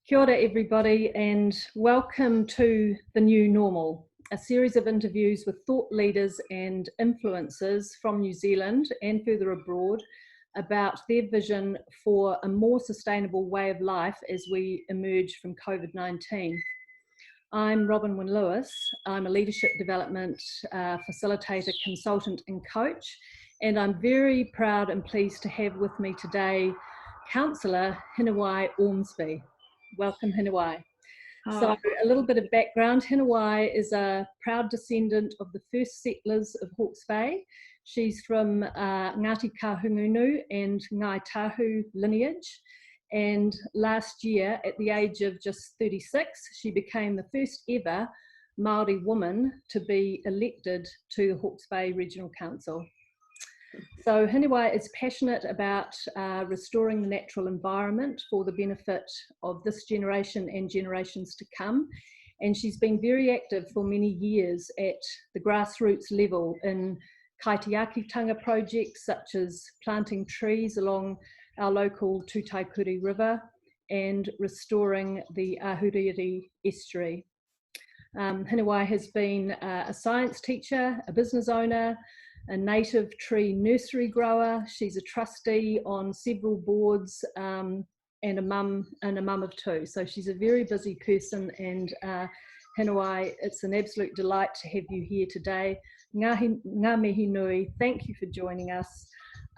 Kia ora everybody, and welcome to The New Normal, a series of interviews with thought leaders and influencers from New Zealand and further abroad about their vision for a more sustainable way of life as we emerge from COVID-19. I'm Robin Wynne-lewis. I'm a leadership development facilitator, consultant and coach, and I'm very proud and pleased to have with me today Councillor Hinewai Ormsby. Welcome, Hinewai. Oh. So a little bit of background. Hinewai is a proud descendant of the first settlers of Hawke's Bay. She's from Ngāti Kahungunu and Ngai Tahu lineage. And last year, at the age of just 36, she became the first ever Maori woman to be elected to the Hawke's Bay Regional Council. So Hinewai is passionate about restoring the natural environment for the benefit of this generation and generations to come. And she's been very active for many years at the grassroots level in Kaitiakitanga projects such as planting trees along our local Tutaikuri River and restoring the Ahuriri estuary. Hinewai has been a science teacher, a business owner, a native tree nursery grower. She's a trustee on several boards and a mum of two. So she's a very busy person, and Hinewai, it's an absolute delight to have you here today. Ngā mihi nui, thank you for joining us.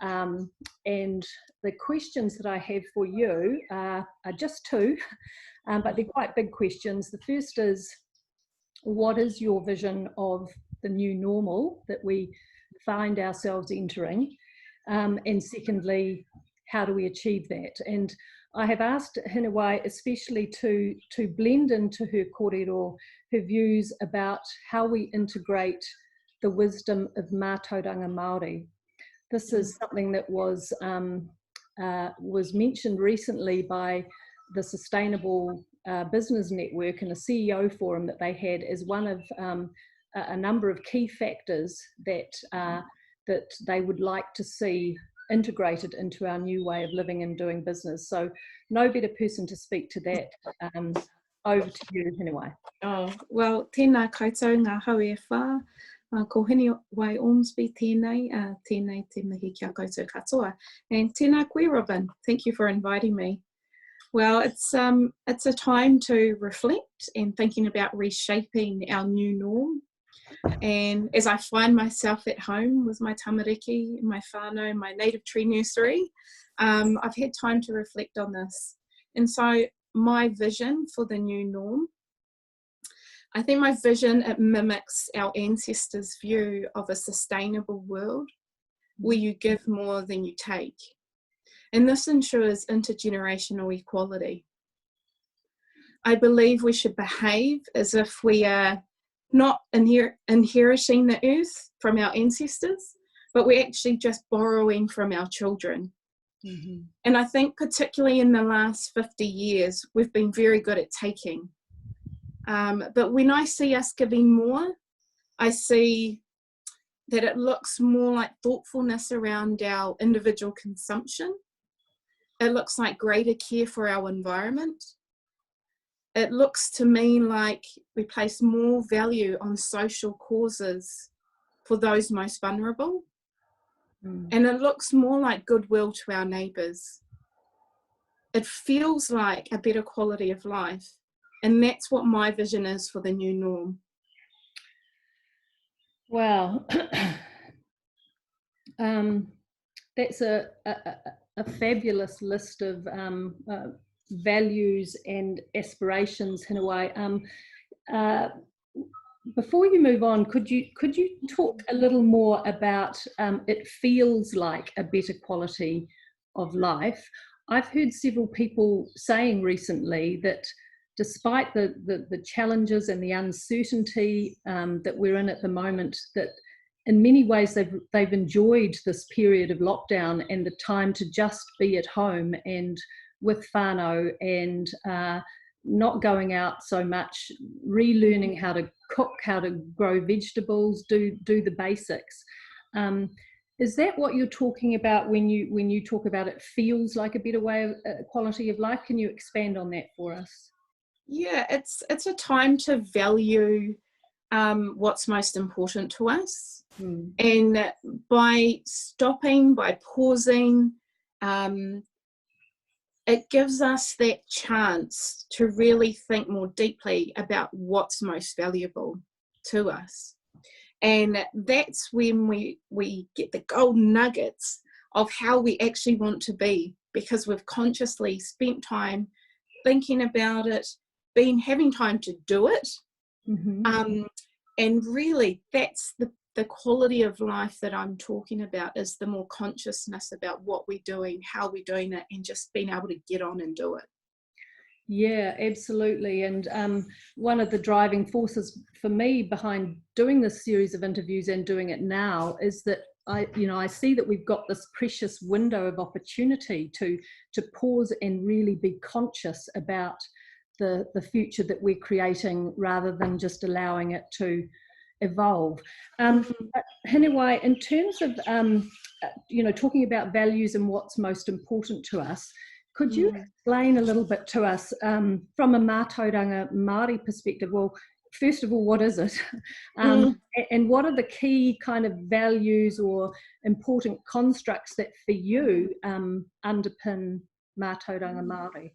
And the questions that I have for you are just two, but they're quite big questions. The first is, what is your vision of the new normal that we find ourselves entering? And secondly, how do we achieve that? And I have asked Hinewai especially to blend into her kōrero, her views about how we integrate the wisdom of Matauranga Maori. This is something that was mentioned recently by the Sustainable Business Network in a CEO forum that they had as one of a number of key factors that that they would like to see integrated into our new way of living and doing business. So no better person to speak to that. Over to you, Hinewai. Oh, well, tēnā koutou ngā hau e whā. Ko Hinewai Ormsby tēnei, tēnei te mihi kia koutou katoa. And tēnā koe, Robin. Thank you for inviting me. Well, it's a time to reflect and thinking about reshaping our new norm. And as I find myself at home with my tamariki, my whānau, my native tree nursery, I've had time to reflect on this. And so my vision for the new norm, I think my vision, it mimics our ancestors' view of a sustainable world where you give more than you take. And this ensures intergenerational equality. I believe we should behave as if we are not inheriting the earth from our ancestors, but we're actually just borrowing from our children. Mm-hmm. And I think particularly in the last 50 years, we've been very good at taking. But when I see us giving more, I see that it looks more like thoughtfulness around our individual consumption. It looks like greater care for our environment. It looks to me like we place more value on social causes for those most vulnerable. And it looks more like goodwill to our neighbours. It feels like a better quality of life. And that's what my vision is for the new norm. Wow. That's a fabulous list of values and aspirations, Hinewai. Before you move on, could you talk a little more about it feels like a better quality of life? I've heard several people saying recently that despite the challenges and the uncertainty that we're in at the moment, that in many ways they've enjoyed this period of lockdown and the time to just be at home and with whānau and not going out so much, relearning how to cook, how to grow vegetables, do the basics. Is that what you're talking about when you talk about it feels like a better way of quality of life? Can you expand on that for us? Yeah, it's a time to value what's most important to us. And by stopping, by pausing, it gives us that chance to really think more deeply about what's most valuable to us. And that's when we get the golden nuggets of how we actually want to be, because we've consciously spent time thinking about it, having time to do it. And really, that's the quality of life that I'm talking about, is the more consciousness about what we're doing, how we're doing it, and just being able to get on and do it. Yeah, absolutely. And one of the driving forces for me behind doing this series of interviews and doing it now is that I see that we've got this precious window of opportunity to pause and really be conscious about the future that we're creating, rather than just allowing it to evolve. Hinewai, in terms of talking about values and what's most important to us, could you explain a little bit to us from a Matauranga Maori perspective? Well, first of all, what is it? And what are the key kind of values or important constructs that for you underpin Matauranga Maori?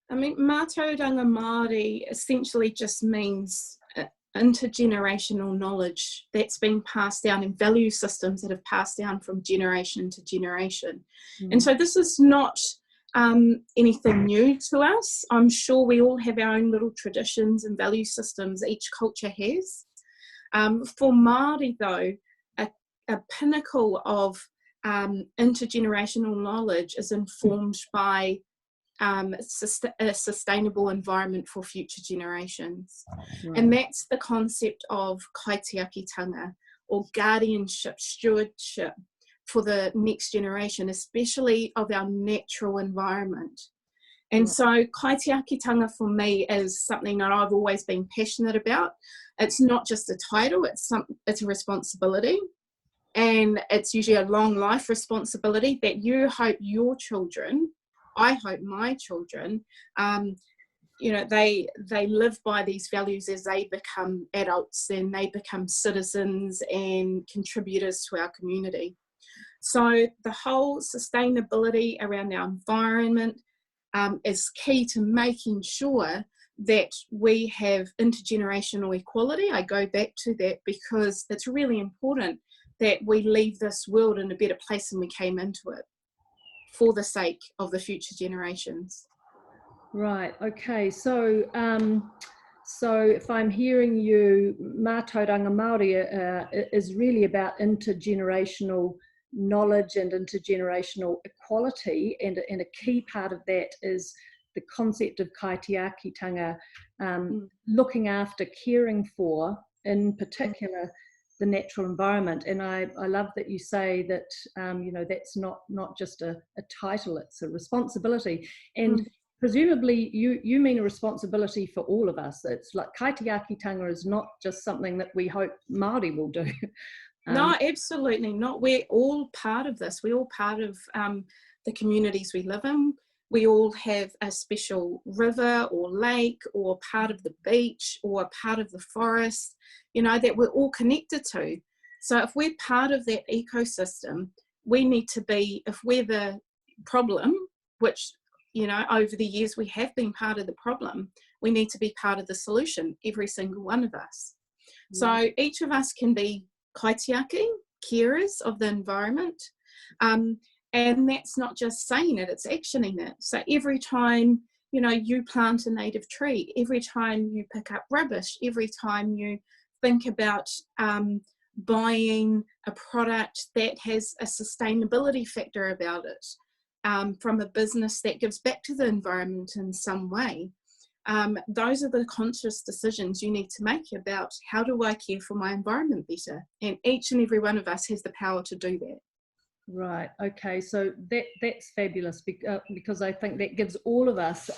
I mean, Matauranga Maori essentially just means intergenerational knowledge that's been passed down, and value systems that have passed down from generation to generation. And so this is not anything new to us. I'm sure we all have our own little traditions and value systems each culture has. For Māori though, a pinnacle of intergenerational knowledge is informed by a sustainable environment for future generations. And that's the concept of Kaitiakitanga, or guardianship, stewardship for the next generation, especially of our natural environment. And so Kaitiakitanga for me is something that I've always been passionate about. It's not just a title, it's a responsibility. And it's usually a long life responsibility that you hope your children, I hope my children, they live by these values as they become adults and they become citizens and contributors to our community. So the whole sustainability around our environment is key to making sure that we have intergenerational equality. I go back to that because it's really important that we leave this world in a better place than we came into it, for the sake of the future generations. Right, okay, so if I'm hearing you, Matauranga Maori is really about intergenerational knowledge and intergenerational equality, and a key part of that is the concept of Kaitiakitanga, looking after, caring for, in particular, the natural environment. And I love that you say that that's not just a title, it's a responsibility. And presumably you mean a responsibility for all of us. It's like Kaitiakitanga is not just something that we hope Māori will do. No, absolutely not. We're all part of this. We're all part of the communities we live in. We all have a special river or lake or part of the beach or part of the forest, that we're all connected to. So if we're part of that ecosystem, we need to be, if we're the problem, which, over the years we have been part of the problem, we need to be part of the solution, every single one of us. So each of us can be kaitiaki, carers of the environment. And that's not just saying it, it's actioning it. So every time, you plant a native tree, every time you pick up rubbish, every time you think about buying a product that has a sustainability factor about it, from a business that gives back to the environment in some way, those are the conscious decisions you need to make about how do I care for my environment better. And each and every one of us has the power to do that. Right, okay, so that's fabulous, because I think that gives all of us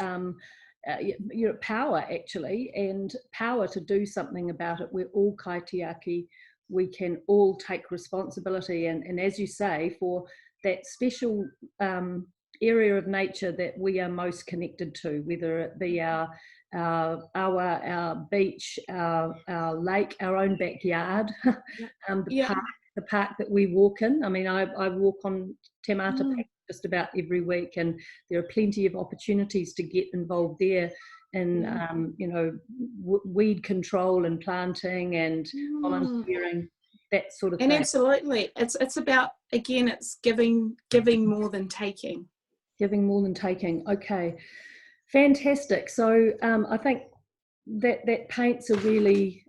power, actually, and power to do something about it. We're all kaitiaki we can all take responsibility, and as you say, for that special area of nature that we are most connected to, whether it be our beach, our lake, our own backyard, the park that we walk in. I mean, I walk on Te Mata Park just about every week, and there are plenty of opportunities to get involved there in, you know, weed control and planting and volunteering, that sort of thing. And absolutely, it's about, again, it's giving more than taking. Giving more than taking. Okay, fantastic. So I think that paints a really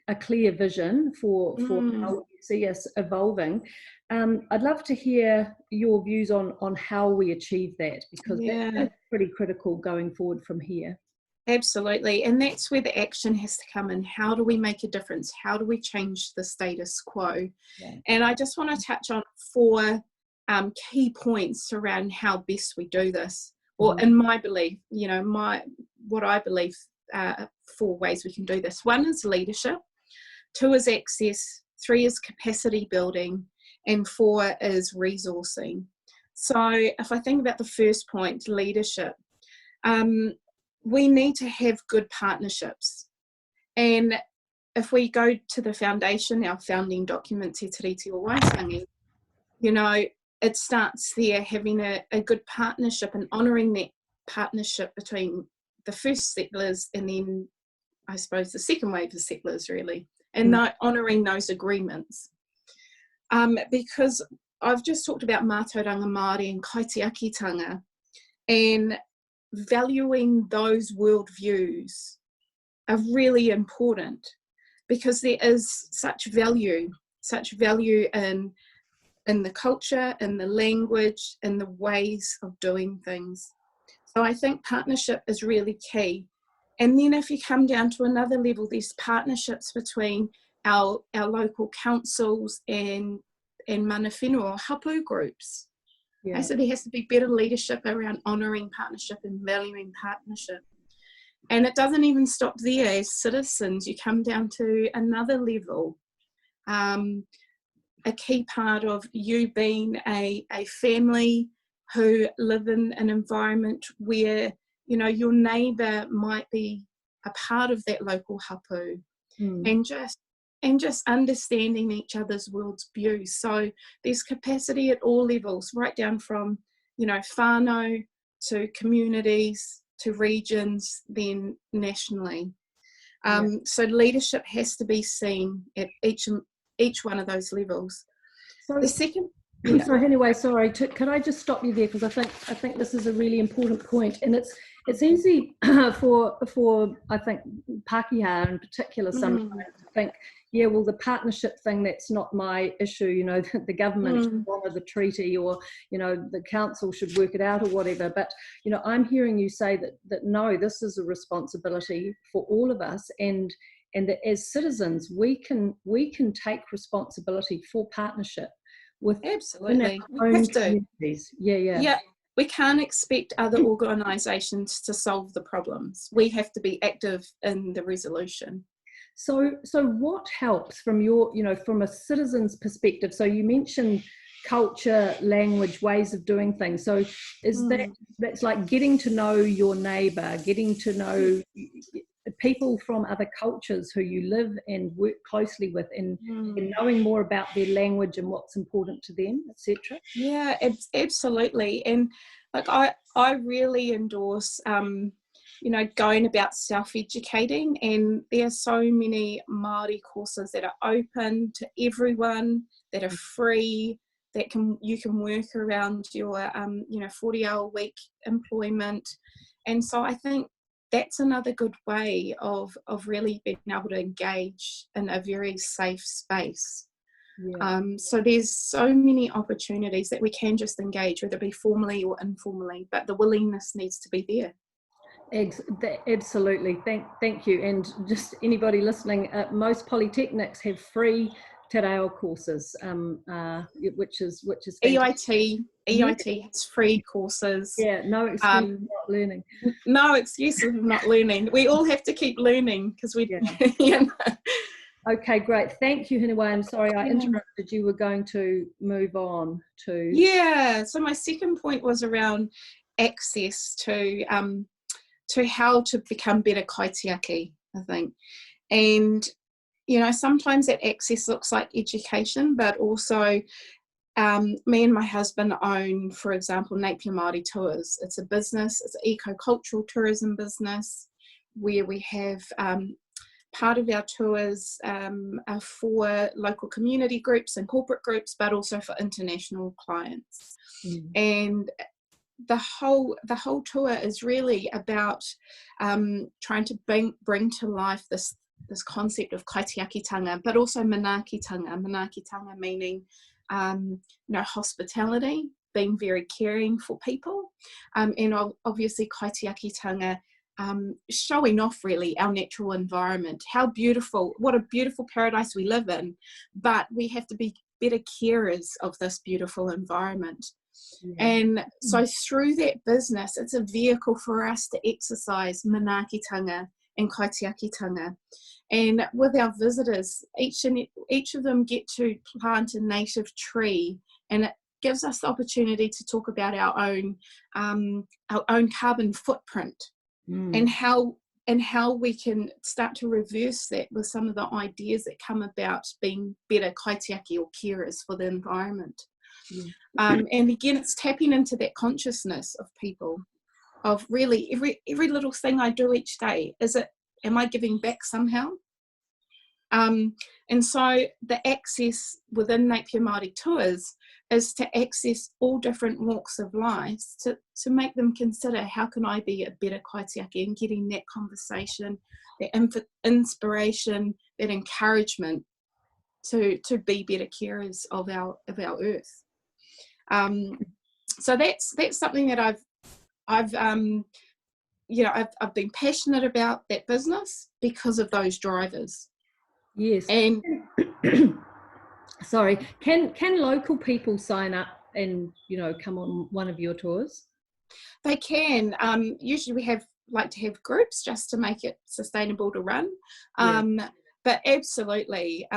a clear vision for how you see us evolving. I'd love to hear your views on how we achieve that, because that's pretty critical going forward from here. Absolutely, and that's where the action has to come in. How do we make a difference? How do we change the status quo? Yeah. And I just want to touch on 4 key points around how best we do this, or in my belief, you know, what I believe 4 ways we can do this. 1 is leadership, 2 is access, 3 is capacity building, and 4 is resourcing. So if I think about the first point, leadership, we need to have good partnerships. And if we go to the foundation, our founding document, Te Tiriti o Waitangi, you know, it starts there, having a good partnership and honouring that partnership between the first settlers and then, I suppose, the second wave of settlers, really, and honouring those agreements. Because I've just talked about Matauranga Maori and Kaitiakitanga, and valuing those worldviews are really important, because there is such value in the culture, in the language, in the ways of doing things. So I think partnership is really key. And then if you come down to another level, there's partnerships between our local councils and mana whenua, hapu groups. Yeah. So there has to be better leadership around honouring partnership and valuing partnership. And it doesn't even stop there. As citizens, you come down to another level. A key part of you being a family who live in an environment where, you know, your neighbour might be a part of that local hapu, and just understanding each other's worldviews. So there's capacity at all levels, right down from, you know, whānau to communities to regions, then nationally. So leadership has to be seen at each one of those levels. So the second, so anyway, sorry, could I just stop you there, because I think this is a really important point, and it's easy for I think Pākehā in particular sometimes to think, yeah, well, the partnership thing, that's not my issue, you know, the government should honour the treaty, or, you know, the council should work it out or whatever. But, you know, I'm hearing you say that no, this is a responsibility for all of us, and that as citizens we can take responsibility for partnership with absolutely our own communities. Yeah. We can't expect other organisations to solve the problems. We have to be active in the resolution. So what helps from your, you know, from a citizen's perspective? So you mentioned culture, language, ways of doing things. So is that's like getting to know your neighbour, getting to know people from other cultures who you live and work closely with, and knowing more about their language and what's important to them, etc. Yeah, absolutely. And like I really endorse you know, going about self-educating, and there are so many Māori courses that are open to everyone, that are free, that you can work around your you know, 40-hour week employment. And so I think that's another good way of really being able to engage in a very safe space. Yeah. So there's so many opportunities that we can just engage, whether it be formally or informally, but the willingness needs to be there. Absolutely, thank you. And just anybody listening, most polytechnics have free te reo courses, which is fantastic. EIT has free courses. Yeah, no excuse of not learning. No excuse of not learning. We all have to keep learning, because we, you know. Okay, great. Thank you, Hinewai. I'm sorry I interrupted. You were going to move on to... Yeah, so my second point was around access to how to become better kaitiaki, I think. And, you know, sometimes that access looks like education, but also me and my husband own, for example, Napier Maori Tours. It's a business, it's an eco-cultural tourism business where we have part of our tours are for local community groups and corporate groups, but also for international clients. And the whole tour is really about trying to bring to life this concept of Kaitiakitanga, but also Manaakitanga meaning you know, hospitality, being very caring for people, and obviously Kaitiakitanga, showing off really our natural environment, how beautiful, what a beautiful paradise we live in, but we have to be better carers of this beautiful environment. And so through that business, it's a vehicle for us to exercise Manaakitanga and Kaitiakitanga. And with our visitors, each of them get to plant a native tree, and it gives us the opportunity to talk about our own carbon footprint and how we can start to reverse that with some of the ideas that come about being better kaitiaki or carers for the environment. And again, it's tapping into that consciousness of people, of really every little thing I do each day, am I giving back somehow? And so the access within Napier Maori Tours is to access all different walks of life, to make them consider, how can I be a better kaitiaki, and getting that conversation, that inspiration, that encouragement to be better carers of our earth. So that's something that I've you know, I've been passionate about that business because of those drivers. Yes. And sorry, can local people sign up and, you know, come on one of your tours? They can. Usually we like to have groups just to make it sustainable to run. But absolutely,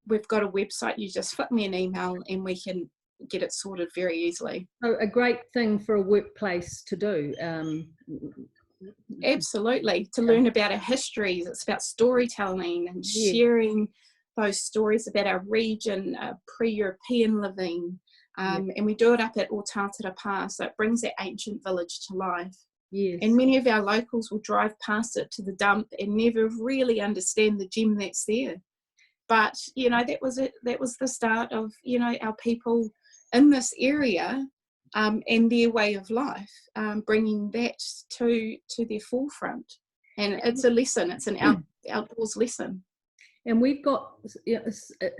we've got a website. You just flip me an email and we can get it sorted very easily. So a great thing for a workplace to do. Absolutely, to learn about our histories. It's about storytelling and sharing those stories about our region, pre-European living, and we do it up at Otatara Pa, so it brings that ancient village to life. And many of our locals will drive past it to the dump and never really understand the gem that's there. But, you know, that was it. That was the start of, you know, our people in this area and their way of life, bringing that to their forefront. And it's a lesson. It's an outdoors lesson. And we've got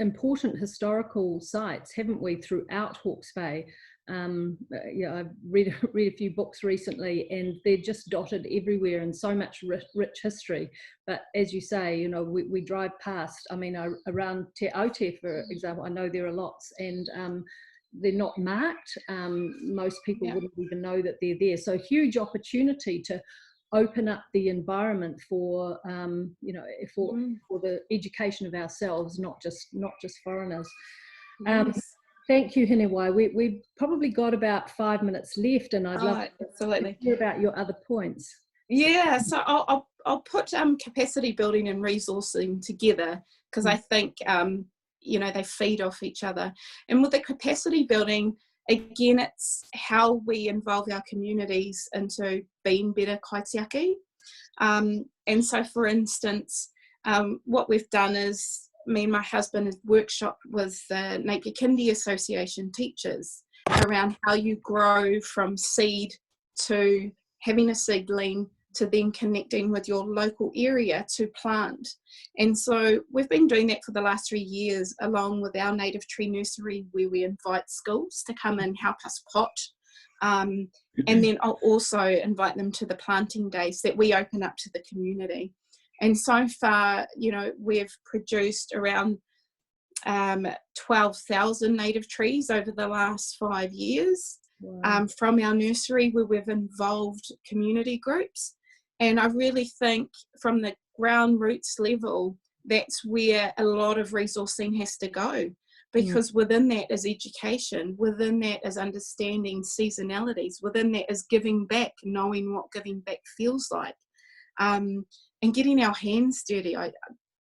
important historical sites, haven't we, throughout Hawke's Bay? I've read a few books recently, and they're just dotted everywhere, and so much rich history. But as you say, you know, we drive past. I mean, around Te Aute, for example, I know there are lots, and they're not marked. Most people wouldn't even know that they're there. So huge opportunity to open up the environment for you know, for the education of ourselves, not just foreigners. Thank you, Hinewai. We've probably got about 5 minutes left, and I'd love to hear about your other points. Yeah, so I'll put capacity building and resourcing together, because I think you know, they feed off each other. And with the capacity building, again, it's how we involve our communities into being better kaitiaki. And so, for instance, what we've done is, me and my husband have workshopped with the Napier Kindy Association teachers around how you grow from seed to having a seedling to then connecting with your local area to plant. And so we've been doing that for the last 3 years, along with our native tree nursery, where we invite schools to come and help us pot. And then I'll also invite them to the planting days that we open up to the community. And so far, you know, we've produced around 12,000 native trees over the last 5 years. Wow. From our nursery, where we've involved community groups. And I really think from the ground roots level, that's where a lot of resourcing has to go, because within that is education, within that is understanding seasonalities, within that is giving back, knowing what giving back feels like, and getting our hands dirty.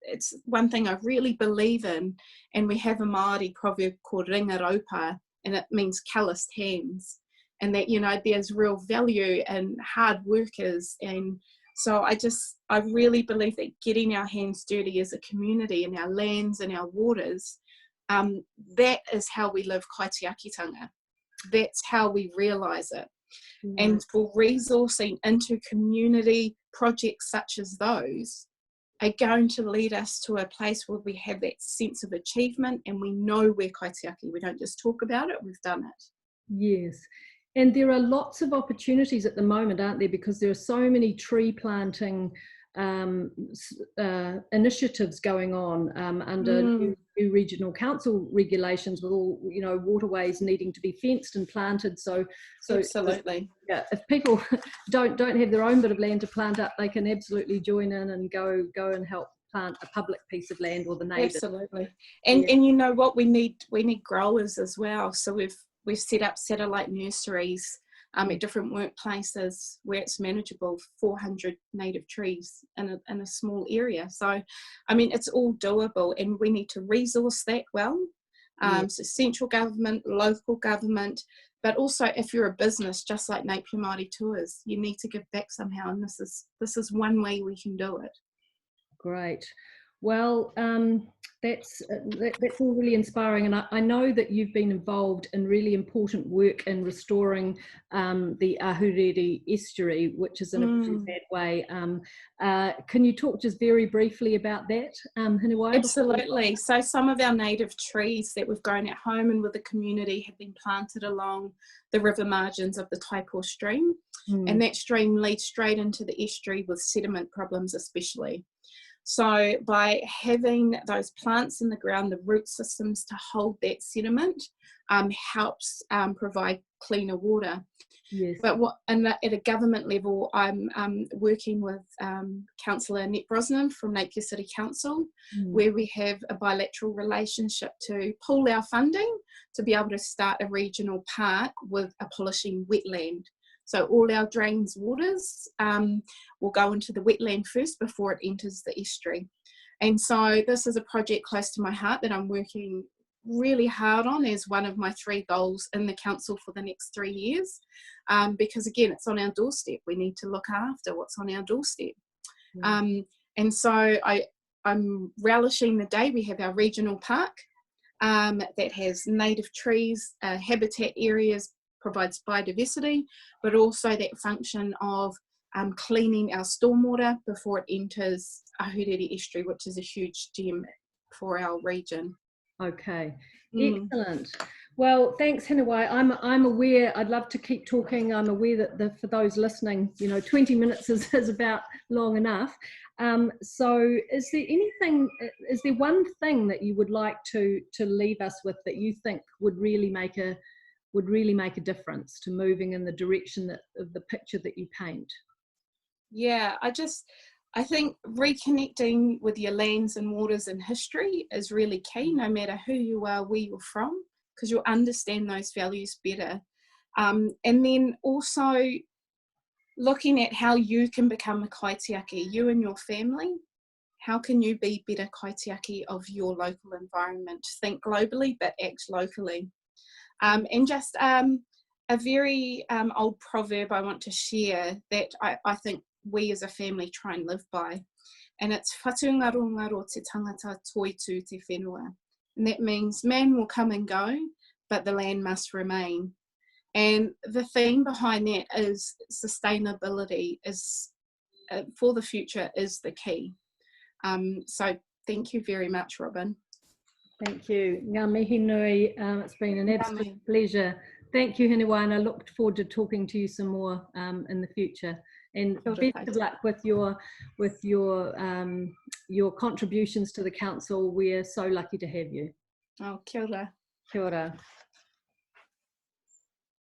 It's one thing I really believe in, and we have a Māori proverb called ringa raupa, and it means calloused hands, and that, you know, there's real value in hard workers. And so I really believe that getting our hands dirty as a community in our lands and our waters, that is how we live Kaitiakitanga. That's how we realise it. And for resourcing into community projects such as those are going to lead us to a place where we have that sense of achievement and we know we're Kaitiaki. We don't just talk about it, we've done it. Yes. And there are lots of opportunities at the moment, aren't there? Because there are so many tree planting initiatives going on under new regional council regulations, with all, you know, waterways needing to be fenced and planted. So absolutely, yeah, if people don't have their own bit of land to plant up, they can absolutely join in and go and help plant a public piece of land or the neighbours. Absolutely. And you know what, we need growers as well. So we've set up satellite nurseries at different workplaces where it's manageable, 400 native trees in a small area. So, I mean, it's all doable, and we need to resource that well. So central government, local government, but also if you're a business, just like Napier Māori Tours, you need to give back somehow, and this is one way we can do it. Great. Well, that's all really inspiring, and I know that you've been involved in really important work in restoring the Ahuriri estuary, which is in a pretty bad way. Can you talk just very briefly about that, Hinewai? Absolutely. So some of our native trees that we've grown at home and with the community have been planted along the river margins of the Taipo stream, and that stream leads straight into the estuary with sediment problems especially. So by having those plants in the ground, the root systems to hold that sediment helps provide cleaner water. Yes. But at a government level, I'm working with Councillor Annette Brosnan from Napier City Council, where we have a bilateral relationship to pool our funding to be able to start a regional park with a polishing wetland. So all our drains waters will go into the wetland first before it enters the estuary. And so this is a project close to my heart that I'm working really hard on as one of my 3 goals in the council for the next 3 years. Because again, it's on our doorstep. We need to look after what's on our doorstep. And so I'm relishing the day we have our regional park that has native trees, habitat areas, provides biodiversity, but also that function of cleaning our stormwater before it enters Ahuriri estuary, which is a huge gem for our region. Okay, excellent. Well, thanks, Hinewai. I'm aware, I'd love to keep talking. I'm aware that for those listening, you know, 20 minutes is about long enough. So is there one thing that you would like to leave us with that you think would really make a difference to moving in the direction of the picture that you paint? Yeah, I think reconnecting with your lands and waters and history is really key, no matter who you are, where you're from, because you'll understand those values better. And then also looking at how you can become a kaitiaki, you and your family. How can you be better kaitiaki of your local environment? Think globally, but act locally. And just a very old proverb I want to share that I think we as a family try and live by. And it's whatungaro te tangata toitu te whenua. And that means man will come and go, but the land must remain. And the theme behind that is sustainability is for the future is the key. So thank you very much, Robin. Thank you. Ngā mihi nui. It's been an absolute pleasure. Thank you, Hinewai, and I look forward to talking to you some more in the future. And best of luck with your contributions to the council. We're so lucky to have you. Oh, kia ora. Kia ora.